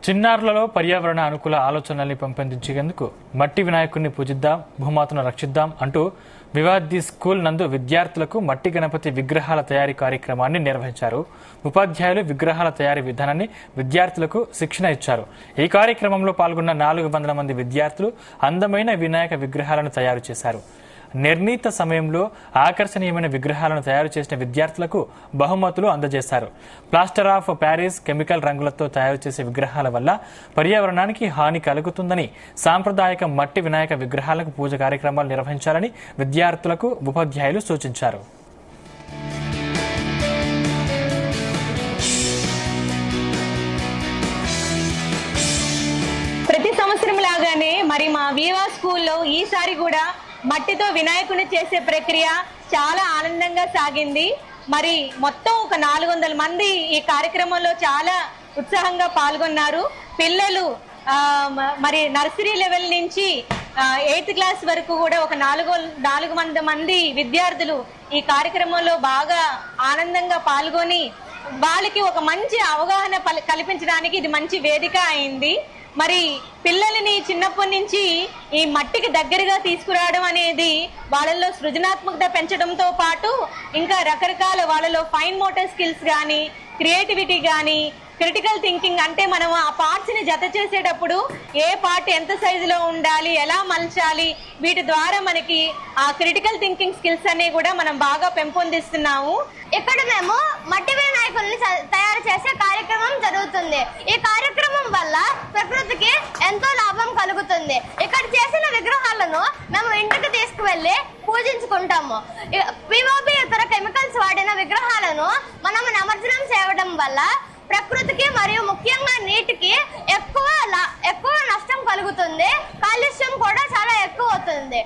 చిన్నారులలో పర్యావరణ అనుకూల ఆలోచనల్ని పెంపొందించేందుకు మట్టి వినాయకుడిని పూజిద్దాం, భూమాతను రక్షిద్దాం అంటూ వివాది స్కూల్ నందు విద్యార్థులకు మట్టి గణపతి విగ్రహాల తయారీ కార్యక్రమాన్ని నిర్వహించారు. ఉపాధ్యాయులు విగ్రహాల తయారీ విధానాన్ని విద్యార్థులకు శిక్షణ ఇచ్చారు. ఈ కార్యక్రమంలో పాల్గొన్న 400 మంది విద్యార్థులు అందమైన వినాయక విగ్రహాలను తయారు చేశారు. నిర్ణీత సమయంలో ఆకర్షణీయమైన విగ్రహాలను తయారు చేసిన విద్యార్థులకు బహుమతులు అందజేశారు. ప్లాస్టర్ ఆఫ్ ప్యారిస్ కెమికల్ రంగులతో తయారు చేసే విగ్రహాల వల్ల పర్యావరణానికి హాని కలుగుతుందని, సాంప్రదాయక మట్టి వినాయక విగ్రహాలకు పూజ కార్యక్రమాలు నిర్వహించాలని విద్యార్థులకు ఉపాధ్యాయులు సూచించారు. ప్రతి సంవత్సరం లాగానే మరి మా వీవా స్కూల్లో ఈసారి కూడా మట్టితో వినాయకుని చేసే ప్రక్రియ చాలా ఆనందంగా సాగింది. మరి మొత్తం ఒక 400 మంది ఈ కార్యక్రమంలో చాలా ఉత్సాహంగా పాల్గొన్నారు. పిల్లలు మరి నర్సరీ లెవెల్ నుంచి 8th క్లాస్ వరకు కూడా ఒక 400 మంది విద్యార్థులు ఈ కార్యక్రమంలో బాగా ఆనందంగా పాల్గొని వాళ్ళకి ఒక మంచి అవగాహన కల్పించడానికి ఇది మంచి వేదిక అయింది. మరి పిల్లలని చిన్నప్పటి నుంచి ఈ మట్టికి దగ్గరగా తీసుకురావడం అనేది వాళ్ళలో సృజనాత్మకత పెంచడంతో పాటు ఇంకా రకరకాల వాళ్ళలో ఫైన్ మోటార్ స్కిల్స్ కానీ, క్రియేటివిటీ కానీ, క్రిటికల్ థింకింగ్ అంటే మనం ఆ పార్ట్స్ ని జత చేసేటప్పుడు ఏ పార్ట్ ఎంత సైజులో ఉండాలి, ఎలా మలచాలి, వీటి ద్వారా మనకి ఆ క్రిటికల్ థింకింగ్ స్కిల్స్ అన్ని కూడా మనం బాగా పెంపొందిస్తున్నాము. ఇక్కడ మేము మట్టి వినాయకుల్ని తయారు చేసే కార్యక్రమం జరుగుతుంది. ఈ కార్యక్రమం వల్ల ప్రకృతికి ఎంతో లాభం కలుగుతుంది. ఇక్కడ చేసిన విగ్రహాలను మేము ఇంటికి తీసుకువెళ్లి పూజించుకుంటాము. పిఓపి ఇతర కెమికల్స్ వాడిన విగ్రహాలను మనం నిమజ్జనం చేయడం వల్ల ప్రకృతికి మరియు ముఖ్యంగా నీటికి ఎక్కువ నష్టం కలుగుతుంది. కాలుష్యం కూడా చాలా ఎక్కువ అవుతుంది.